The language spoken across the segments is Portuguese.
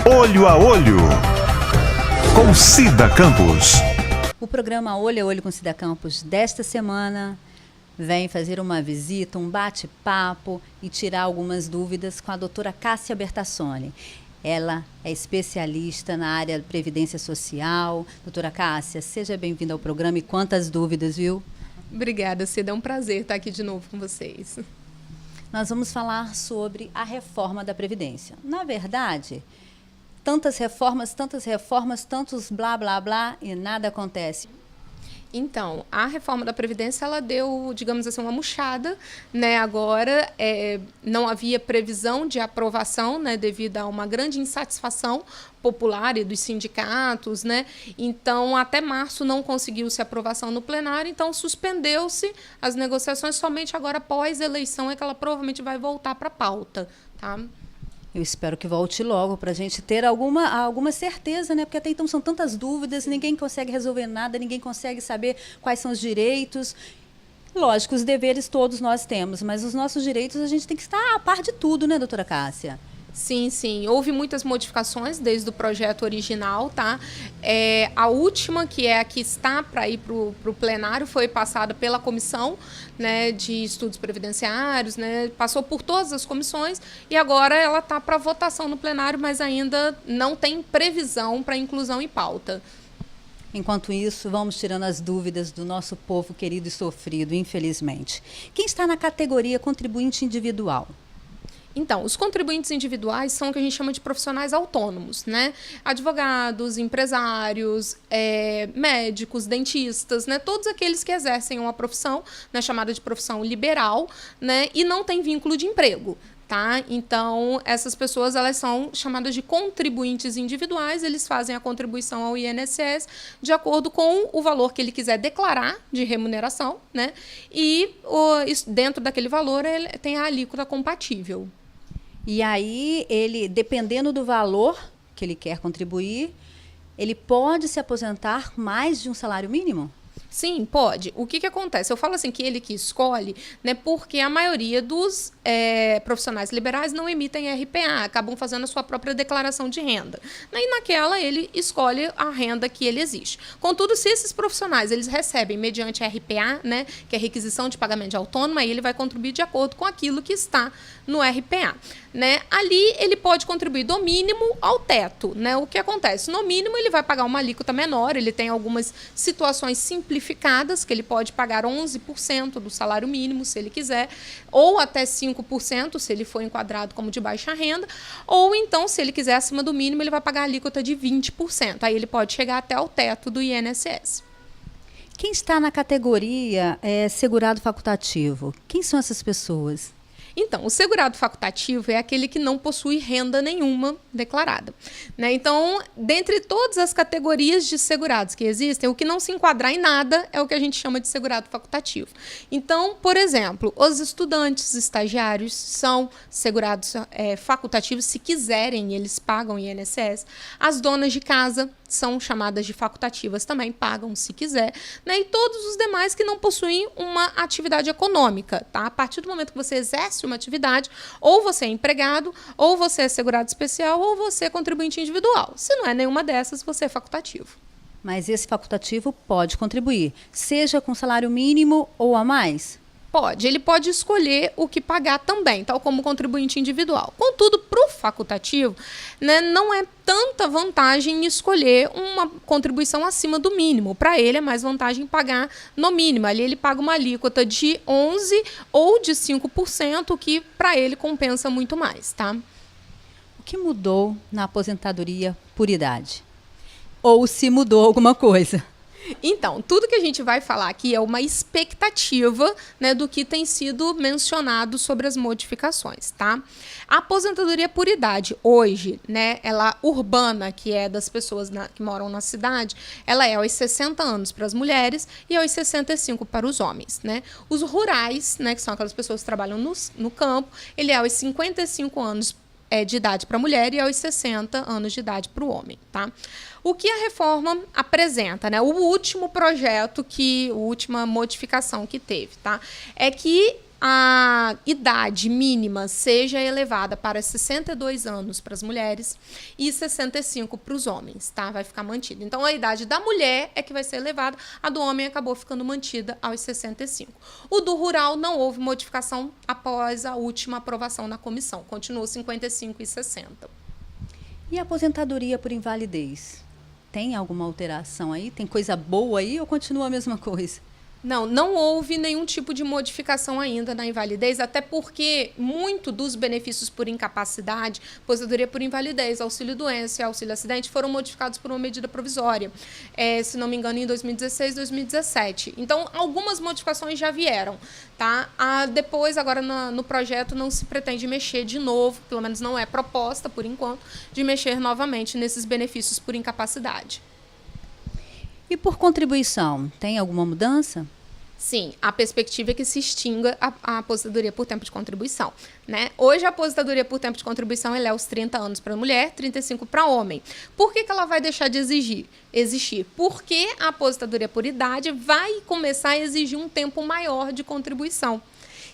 Olho a Olho, com Cida Campos. O programa Olho a Olho com Cida Campos desta semana vem fazer uma visita, um bate-papo e tirar algumas dúvidas com a doutora Cássia Bertassoni. Ela é especialista na área de Previdência Social. Doutora Cássia, seja bem-vinda ao programa e quantas dúvidas, viu? Obrigada, Cida. É um prazer estar aqui de novo com vocês. Nós vamos falar sobre a reforma da Previdência. Na verdade, tantas reformas, tantos blá, blá, blá e nada acontece. Então, a reforma da Previdência, ela deu, digamos assim, uma murchada, né? Agora, não havia previsão de aprovação, né? Devido a uma grande insatisfação popular e dos sindicatos, né? Então, até março não conseguiu-se aprovação no plenário, então suspendeu-se as negociações, somente agora, após a eleição, é que ela provavelmente vai voltar para a pauta, tá? Eu espero que volte logo para a gente ter alguma certeza, né? Porque até então são tantas dúvidas, ninguém consegue resolver nada, ninguém consegue saber quais são os direitos. Lógico, os deveres todos nós temos, mas os nossos direitos a gente tem que estar a par de tudo, né, doutora Cássia? Sim, sim. Houve muitas modificações desde o projeto original, tá? A última, que é a que está para ir para o plenário, foi passada pela comissão, né, de estudos previdenciários, né? Passou por todas as comissões e agora ela está para votação no plenário, mas ainda não tem previsão para inclusão em pauta. Enquanto isso, vamos tirando as dúvidas do nosso povo querido e sofrido, infelizmente. Quem está na categoria contribuinte individual? Então, os contribuintes individuais são o que a gente chama de profissionais autônomos, né? Advogados, empresários, médicos, dentistas, né? Todos aqueles que exercem uma profissão, né, chamada de profissão liberal, né? E não tem vínculo de emprego. Tá? Então, essas pessoas elas são chamadas de contribuintes individuais, eles fazem a contribuição ao INSS de acordo com o valor que ele quiser declarar de remuneração, né? E dentro daquele valor ele tem a alíquota compatível. E aí, ele, dependendo do valor que ele quer contribuir, ele pode se aposentar mais de um salário mínimo? Sim, pode. O que acontece? Eu falo assim que ele que escolhe, né, porque a maioria dos profissionais liberais não emitem RPA, acabam fazendo a sua própria declaração de renda. E naquela ele escolhe a renda que ele exige. Contudo, se esses profissionais eles recebem mediante RPA, né, que é requisição de pagamento de autônomo, aí ele vai contribuir de acordo com aquilo que está no RPA. Né? Ali ele pode contribuir do mínimo ao teto. Né? O que acontece? No mínimo ele vai pagar uma alíquota menor, ele tem algumas situações simplificadas que ele pode pagar 11% do salário mínimo, se ele quiser, ou até 5% se ele for enquadrado como de baixa renda, ou então, se ele quiser acima do mínimo, ele vai pagar a alíquota de 20%. Aí ele pode chegar até o teto do INSS. Quem está na categoria segurado facultativo? Quem são essas pessoas? Então, o segurado facultativo é aquele que não possui renda nenhuma declarada. Né? Então, dentre todas as categorias de segurados que existem, o que não se enquadrar em nada é o que a gente chama de segurado facultativo. Então, por exemplo, os estudantes estagiários são segurados facultativos, se quiserem, eles pagam INSS. As donas de casa são chamadas de facultativas, também pagam se quiser, né? E todos os demais que não possuem uma atividade econômica, tá? A partir do momento que você exerce uma atividade, ou você é empregado, ou você é segurado especial, ou você é contribuinte individual. Se não é nenhuma dessas, você é facultativo. Mas esse facultativo pode contribuir, seja com salário mínimo ou a mais? Pode, ele pode escolher o que pagar também, tal como contribuinte individual. Contudo, para o facultativo, né, não é tanta vantagem em escolher uma contribuição acima do mínimo. Para ele é mais vantagem pagar no mínimo. Ali ele paga uma alíquota de 11% ou de 5%, que para ele compensa muito mais. Tá? O que mudou na aposentadoria por idade? Ou se mudou alguma coisa? Então, tudo que a gente vai falar aqui é uma expectativa, né, do que tem sido mencionado sobre as modificações, tá? A aposentadoria por idade, hoje, né, ela urbana, que é das pessoas que moram na cidade, ela é aos 60 anos para as mulheres e aos 65 para os homens, né? Os rurais, né, que são aquelas pessoas que trabalham no campo, ele é aos 55 anos de idade para a mulher e aos 60 anos de idade para o homem, tá? O que a reforma apresenta, né? O último projeto, a última modificação que teve, tá? É que a idade mínima seja elevada para 62 anos para as mulheres e 65 para os homens, tá? Vai ficar mantida. Então, a idade da mulher é que vai ser elevada, a do homem acabou ficando mantida aos 65. O do rural não houve modificação após a última aprovação na comissão, continuou 55 e 60. E a aposentadoria por invalidez? Tem alguma alteração aí? Tem coisa boa aí ou continua a mesma coisa? Não houve nenhum tipo de modificação ainda na invalidez, até porque muito dos benefícios por incapacidade, aposentadoria por invalidez, auxílio-doença e auxílio-acidente foram modificados por uma medida provisória, se não me engano, em 2016, 2017. Então, algumas modificações já vieram, tá? Depois, agora no projeto, não se pretende mexer de novo, pelo menos não é proposta, por enquanto, de mexer novamente nesses benefícios por incapacidade. E por contribuição, tem alguma mudança? Sim, a perspectiva é que se extinga a aposentadoria por tempo de contribuição, né? Hoje, a aposentadoria por tempo de contribuição ela é aos 30 anos para mulher, 35 para homem. Por que ela vai deixar de existir? Porque a aposentadoria por idade vai começar a exigir um tempo maior de contribuição.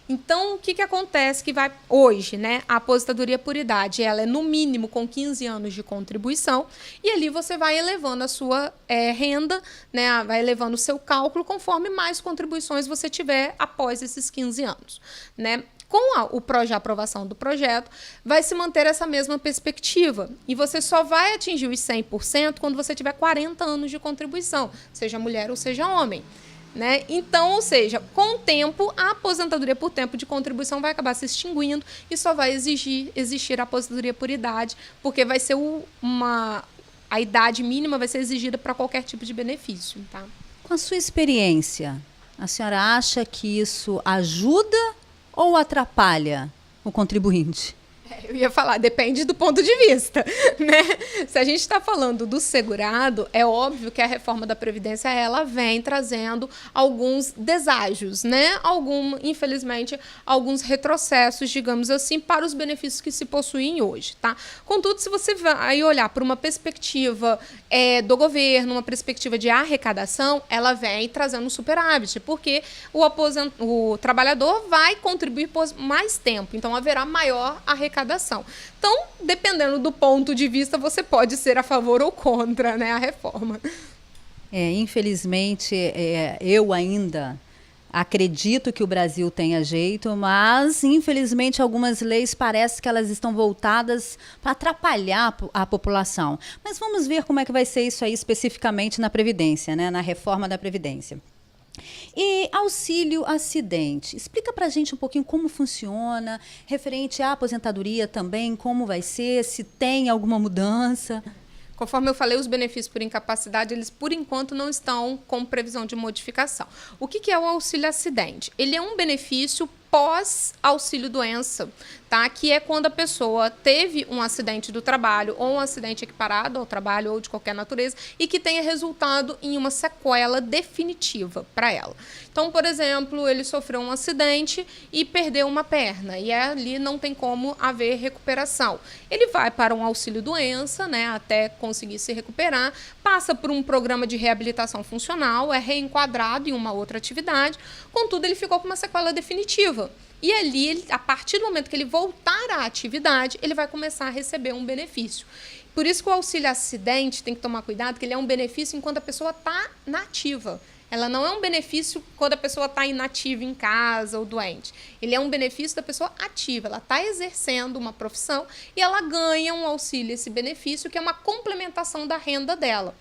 Então, o que acontece que vai hoje, né? A aposentadoria por idade, ela é no mínimo com 15 anos de contribuição e ali você vai elevando a sua renda, né? Vai elevando o seu cálculo conforme mais contribuições você tiver após esses 15 anos, né? Com a aprovação do projeto, vai se manter essa mesma perspectiva. E você só vai atingir os 100% quando você tiver 40 anos de contribuição, seja mulher ou seja homem. Né? Então, ou seja, com o tempo, a aposentadoria por tempo de contribuição vai acabar se extinguindo e só vai existir a aposentadoria por idade, porque vai ser a idade mínima vai ser exigida para qualquer tipo de benefício. Tá? Com a sua experiência, a senhora acha que isso ajuda ou atrapalha o contribuinte? Eu ia falar, depende do ponto de vista, né? Se a gente está falando do segurado, é óbvio que a reforma da Previdência ela vem trazendo alguns deságios, né? Infelizmente, alguns retrocessos, digamos assim, para os benefícios que se possuem hoje, tá? Contudo, se você vai olhar por uma perspectiva do governo, uma perspectiva de arrecadação, ela vem trazendo um superávit, porque o trabalhador vai contribuir por mais tempo, então haverá maior arrecadação. Então, dependendo do ponto de vista, você pode ser a favor ou contra, né, a reforma. Infelizmente, eu ainda acredito que o Brasil tenha jeito, mas, infelizmente, algumas leis parece que elas estão voltadas para atrapalhar a população. Mas vamos ver como é que vai ser isso aí especificamente na Previdência, né, na reforma da Previdência. E auxílio acidente, explica pra gente um pouquinho como funciona, referente à aposentadoria também, como vai ser, se tem alguma mudança. Conforme eu falei, os benefícios por incapacidade, eles por enquanto não estão com previsão de modificação. O que é o auxílio acidente? Ele é um benefício pós-auxílio-doença, tá? Que é quando a pessoa teve um acidente do trabalho ou um acidente equiparado ao trabalho ou de qualquer natureza e que tenha resultado em uma sequela definitiva para ela. Então, por exemplo, ele sofreu um acidente e perdeu uma perna e ali não tem como haver recuperação. Ele vai para um auxílio-doença, né, até conseguir se recuperar, passa por um programa de reabilitação funcional, é reenquadrado em uma outra atividade, contudo, ele ficou com uma sequela definitiva. E ali, a partir do momento que ele voltar à atividade, ele vai começar a receber um benefício. Por isso que o auxílio acidente tem que tomar cuidado, que ele é um benefício enquanto a pessoa está na ativa. Ela não é um benefício quando a pessoa está inativa em casa ou doente. Ele é um benefício da pessoa ativa. Ela está exercendo uma profissão e ela ganha um auxílio, esse benefício, que é uma complementação da renda dela.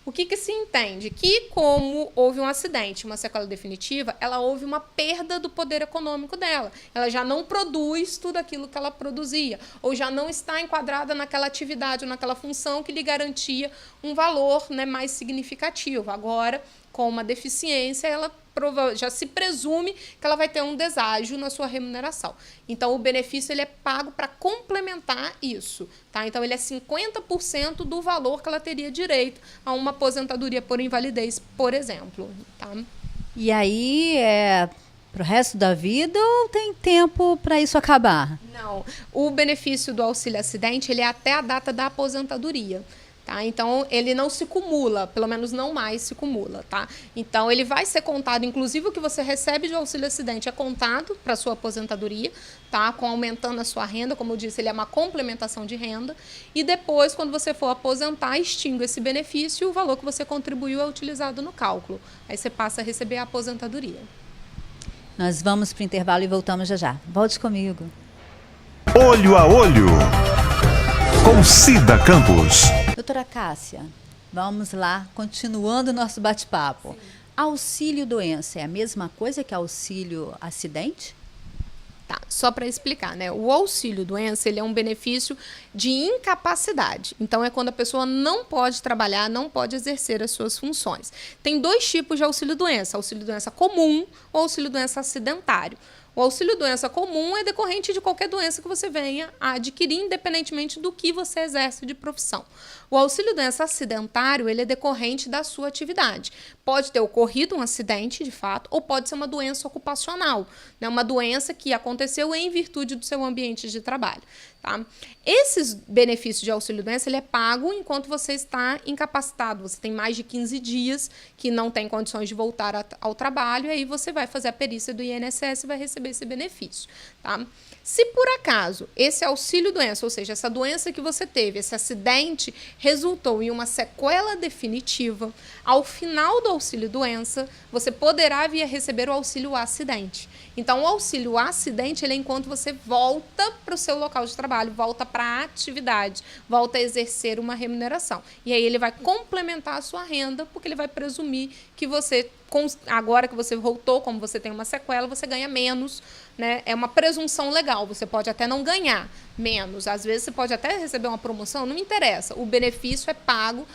O que se entende? Que como houve um acidente, uma sequela definitiva, ela houve uma perda do poder econômico dela. Ela já não produz tudo aquilo que ela produzia, ou já não está enquadrada naquela atividade ou naquela função que lhe garantia um valor, né, mais significativo. Agora, com uma deficiência, ela já se presume que ela vai ter um deságio na sua remuneração. Então, o benefício ele é pago para complementar isso. Tá? Então, ele é 50% do valor que ela teria direito a uma aposentadoria por invalidez, por exemplo. Tá? E aí, para o resto da vida ou tem tempo para isso acabar? Não. O benefício do auxílio acidente ele é até a data da aposentadoria. Tá? Então, ele não se cumula, pelo menos não mais se cumula. Tá? Então, ele vai ser contado, inclusive o que você recebe de auxílio acidente é contado para a sua aposentadoria, tá? Com aumentando a sua renda, como eu disse, ele é uma complementação de renda, e depois, quando você for aposentar, extingue esse benefício e o valor que você contribuiu é utilizado no cálculo. Aí você passa a receber a aposentadoria. Nós vamos para o intervalo e voltamos já já. Volte comigo. Olho a Olho, com Cida Campos. Doutora Cássia, vamos lá, continuando o nosso bate-papo. Auxílio doença é a mesma coisa que auxílio acidente? Tá, só para explicar, né? O auxílio doença, ele é um benefício de incapacidade. Então, é quando a pessoa não pode trabalhar, não pode exercer as suas funções. Tem 2 tipos de auxílio doença comum ou auxílio doença acidentário. O auxílio doença comum é decorrente de qualquer doença que você venha a adquirir, independentemente do que você exerce de profissão. O auxílio doença acidentário, ele é decorrente da sua atividade. Pode ter ocorrido um acidente, de fato, ou pode ser uma doença ocupacional, né? Uma doença que aconteceu em virtude do seu ambiente de trabalho. Tá? Esses benefícios de auxílio doença, ele é pago enquanto você está incapacitado. Você tem mais de 15 dias que não tem condições de voltar ao trabalho, e aí você vai fazer a perícia do INSS e vai receber esse benefício. Tá? Se por acaso esse auxílio doença, ou seja, essa doença que você teve, esse acidente, resultou em uma sequela definitiva, ao final do auxílio doença, você poderá vir a receber o auxílio acidente. Então, o auxílio acidente, ele é enquanto você volta para o seu local de trabalho, volta para a atividade, volta a exercer uma remuneração. E aí ele vai complementar a sua renda, porque ele vai presumir que você, agora que você voltou, como você tem uma sequela, você ganha menos, né? É uma presunção legal, você pode até não ganhar menos, às vezes você pode até receber uma promoção, não interessa, o benefício é pago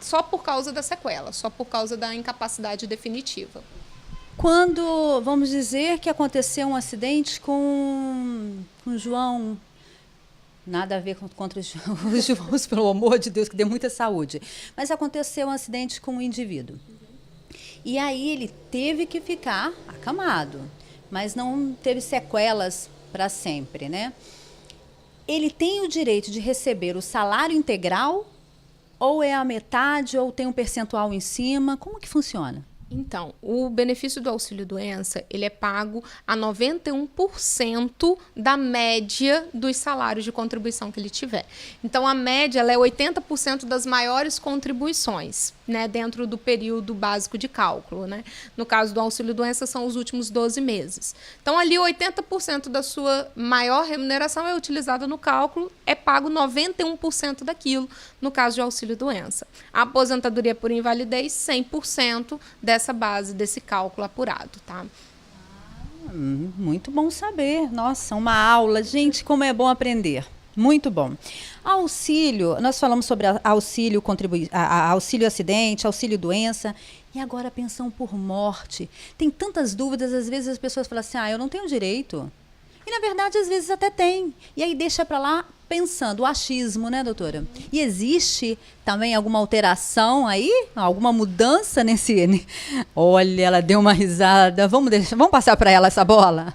só por causa da sequela, só por causa da incapacidade definitiva. Quando, vamos dizer que aconteceu um acidente com o João, nada a ver contra os Joãos, pelo amor de Deus, que dê muita saúde, mas aconteceu um acidente com um indivíduo. E aí ele teve que ficar acamado, mas não teve sequelas para sempre, né? Ele tem o direito de receber o salário integral, ou é a metade, ou tem um percentual em cima? Como que funciona? Então, o benefício do auxílio-doença, ele é pago a 91% da média dos salários de contribuição que ele tiver. Então, a média ela é 80% das maiores contribuições, né, dentro do período básico de cálculo, né? No caso do auxílio-doença, são os últimos 12 meses. Então, ali 80% da sua maior remuneração é utilizada no cálculo, é pago 91% daquilo, no caso de auxílio-doença. A aposentadoria por invalidez, 100% dessa base, desse cálculo apurado, tá? Muito bom saber. Nossa, uma aula. Gente, como é bom aprender. Muito bom. Auxílio, nós falamos sobre auxílio auxílio acidente, auxílio doença, e agora a pensão por morte. Tem tantas dúvidas, às vezes as pessoas falam assim, eu não tenho direito. E na verdade, às vezes até tem. E aí deixa para lá pensando, o achismo, né, doutora? E existe também alguma alteração aí? Alguma mudança nesse... Olha, ela deu uma risada. Vamos passar para ela essa bola?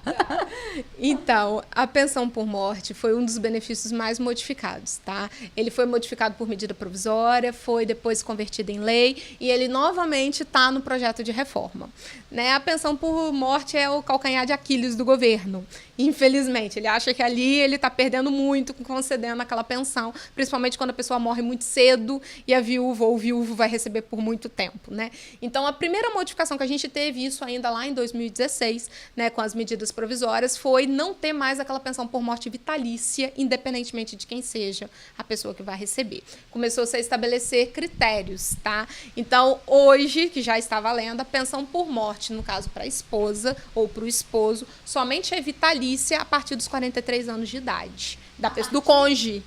Então, a pensão por morte foi um dos benefícios mais modificados, tá? Ele foi modificado por medida provisória, foi depois convertido em lei e ele novamente está no projeto de reforma, né? A pensão por morte é o calcanhar de Aquiles do governo, infelizmente. Ele acha que ali ele está perdendo muito concedendo aquela pensão, principalmente quando a pessoa morre muito cedo e a viúva ou o viúvo vai receber por muito tempo, né? Então, a primeira modificação que a gente teve, isso ainda lá em 2016, né, com as medidas provisórias, foi não ter mais aquela pensão por morte vitalícia, independentemente de quem seja a pessoa que vai receber. Começou-se a estabelecer critérios, tá? Então, hoje, que já está valendo, a pensão por morte, no caso para a esposa ou para o esposo, somente é vitalícia a partir dos 43 anos de idade. Do cônjuge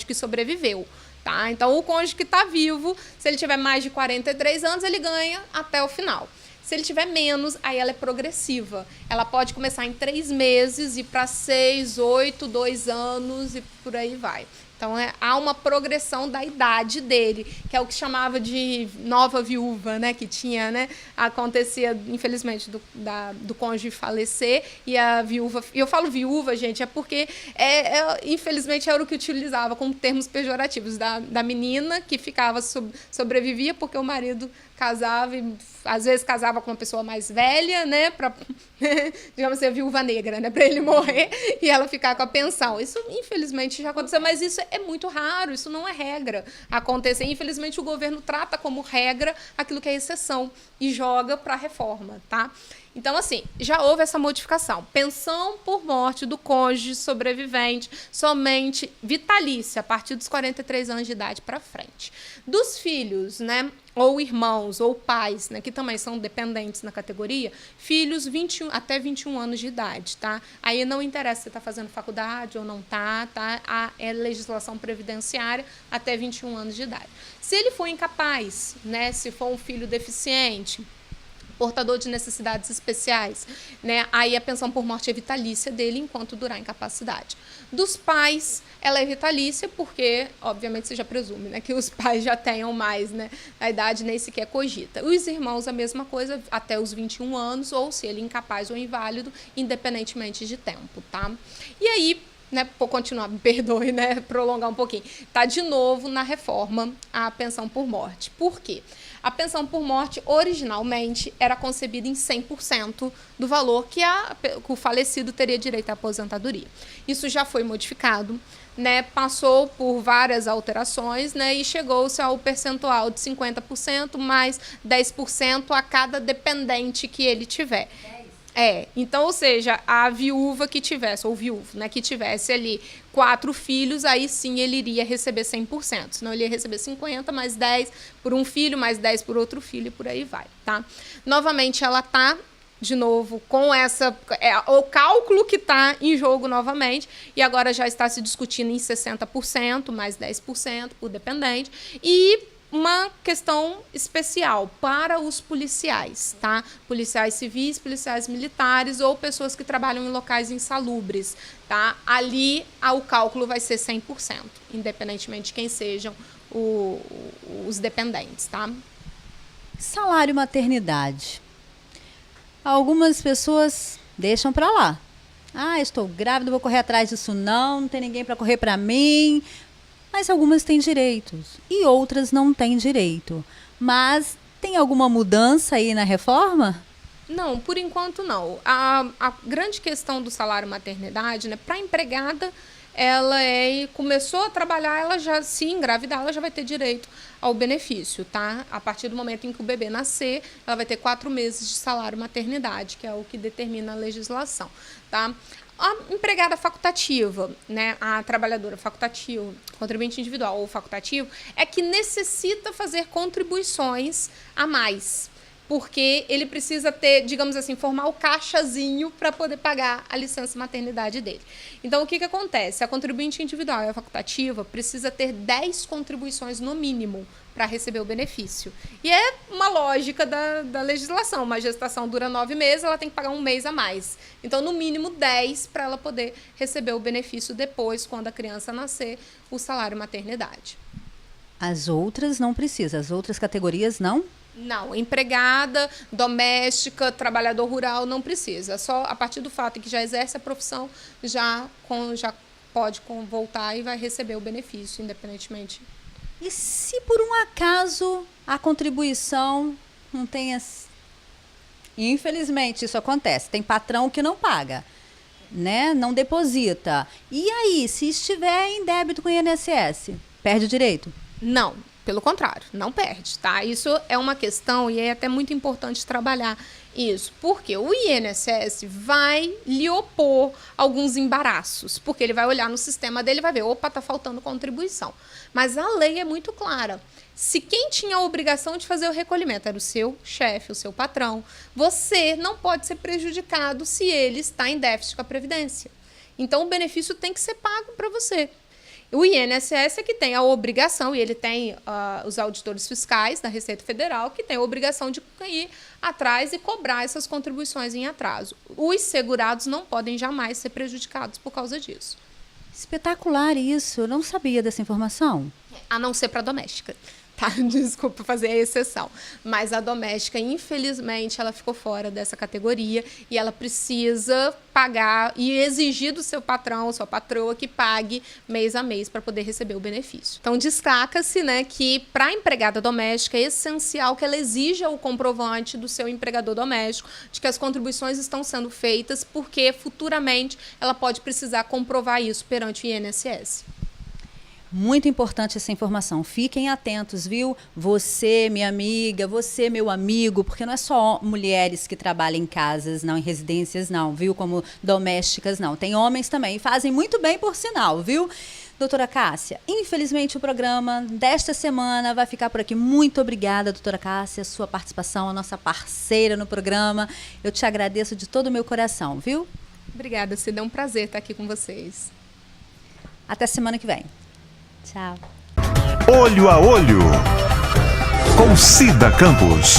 que sobreviveu. Tá? Então, o cônjuge que está vivo, se ele tiver mais de 43 anos, ele ganha até o final. Se ele tiver menos, aí ela é progressiva. Ela pode começar em 3 meses, ir para 6, 8, 2 anos e por aí vai. Então, há uma progressão da idade dele, que é o que chamava de nova viúva, né? Que tinha, né? Acontecia, infelizmente, do cônjuge falecer e a viúva... E eu falo viúva, gente, é porque, infelizmente, era o que utilizava como termos pejorativos da menina que ficava, sobrevivia porque o marido casava e às vezes casava com uma pessoa mais velha, né, para digamos assim, a viúva negra, né, para ele morrer e ela ficar com a pensão. Isso infelizmente já aconteceu, mas isso é muito raro, isso não é regra acontecer. Infelizmente o governo trata como regra aquilo que é exceção e joga para a reforma, tá? Então, assim, já houve essa modificação. Pensão por morte do cônjuge sobrevivente, somente vitalícia, a partir dos 43 anos de idade para frente. Dos filhos, né, ou irmãos, ou pais, né, que também são dependentes na categoria, filhos até 21 anos de idade, tá? Aí não interessa se está fazendo faculdade ou não tá? É legislação previdenciária até 21 anos de idade. Se ele for incapaz, né, se for um filho deficiente, portador de necessidades especiais, né? Aí a pensão por morte é vitalícia dele enquanto durar a incapacidade. Dos pais, ela é vitalícia porque, obviamente, você já presume, né, que os pais já tenham mais, né, a idade nem sequer cogita. Os irmãos, a mesma coisa, até os 21 anos, ou se ele é incapaz ou inválido, independentemente de tempo, tá? E aí, né, por continuar, me perdoe, né, prolongar um pouquinho, tá de novo na reforma a pensão por morte. Por quê? A pensão por morte, originalmente, era concebida em 100% do valor que o falecido teria direito à aposentadoria. Isso já foi modificado, né, passou por várias alterações, né, e chegou-se ao percentual de 50% mais 10% a cada dependente que ele tiver. Então, ou seja, a viúva que tivesse, ou viúvo, né, que tivesse ali 4 filhos, aí sim ele iria receber 100%. Senão ele ia receber 50, mais 10 por um filho, mais 10 por outro filho, e por aí vai, tá? Novamente, ela tá, de novo, com essa... o cálculo que está em jogo novamente, e agora já está se discutindo em 60%, mais 10% por dependente, e uma questão especial para os policiais, tá? Policiais civis, policiais militares ou pessoas que trabalham em locais insalubres, tá? Ali o cálculo vai ser 100%, independentemente de quem sejam os dependentes, tá? Salário maternidade. Algumas pessoas deixam para lá. Estou grávida, vou correr atrás disso não tem ninguém para correr para mim. Mas algumas têm direitos e outras não têm direito. Mas tem alguma mudança aí na reforma? Não, por enquanto não. A grande questão do salário maternidade, né, para a empregada, ela começou a trabalhar, ela já, se engravidar, ela já vai ter direito ao benefício, tá? A partir do momento em que o bebê nascer, ela vai ter 4 meses de salário maternidade, que é o que determina a legislação, tá? A empregada facultativa, né, a trabalhadora facultativa, contribuinte individual ou facultativo, é que necessita fazer contribuições a mais, porque ele precisa ter, digamos assim, formar o caixazinho para poder pagar a licença maternidade dele. Então, o que acontece? A contribuinte individual e a facultativa precisa ter 10 contribuições no mínimo para receber o benefício. E é uma lógica da legislação. Uma gestação dura 9 meses, ela tem que pagar 1 mês a mais. Então, no mínimo 10 para ela poder receber o benefício depois, quando a criança nascer, o salário maternidade. As outras não precisam, as outras categorias não? Não, empregada, doméstica, trabalhador rural não precisa. Só a partir do fato de que já exerce a profissão, já pode voltar e vai receber o benefício, independentemente. E se por um acaso a contribuição não tenha... Infelizmente isso acontece, tem patrão que não paga, né? Não deposita. E aí, se estiver em débito com o INSS, perde o direito? Não, pelo contrário, não perde, tá? Isso é uma questão e é até muito importante trabalhar isso, porque o INSS vai lhe opor alguns embaraços, porque ele vai olhar no sistema dele e vai ver, opa, tá faltando contribuição. Mas a lei é muito clara. Se quem tinha a obrigação de fazer o recolhimento era o seu chefe, o seu patrão, você não pode ser prejudicado se ele está em déficit com a Previdência. Então, o benefício tem que ser pago para você. O INSS é que tem a obrigação, e ele tem os auditores fiscais da Receita Federal, que tem a obrigação de ir atrás e cobrar essas contribuições em atraso. Os segurados não podem jamais ser prejudicados por causa disso. Espetacular isso, eu não sabia dessa informação. A não ser para doméstica. Tá? Desculpa fazer a exceção. Mas a doméstica, infelizmente, ela ficou fora dessa categoria e ela precisa pagar e exigir do seu patrão, sua patroa, que pague mês a mês para poder receber o benefício. Então, destaca-se, né, que para a empregada doméstica é essencial que ela exija o comprovante do seu empregador doméstico de que as contribuições estão sendo feitas, porque futuramente ela pode precisar comprovar isso perante o INSS. Muito importante essa informação. Fiquem atentos, viu? Você, minha amiga, você, meu amigo, porque não é só mulheres que trabalham em casas, não, em residências, não, viu? Como domésticas, não. Tem homens também, fazem muito bem, por sinal, viu? Doutora Cássia, infelizmente o programa desta semana vai ficar por aqui. Muito obrigada, doutora Cássia, sua participação, a nossa parceira no programa. Eu te agradeço de todo o meu coração, viu? Obrigada, Cida. É um prazer estar aqui com vocês. Até semana que vem. Tchau. Olho a Olho, com Cida Campos.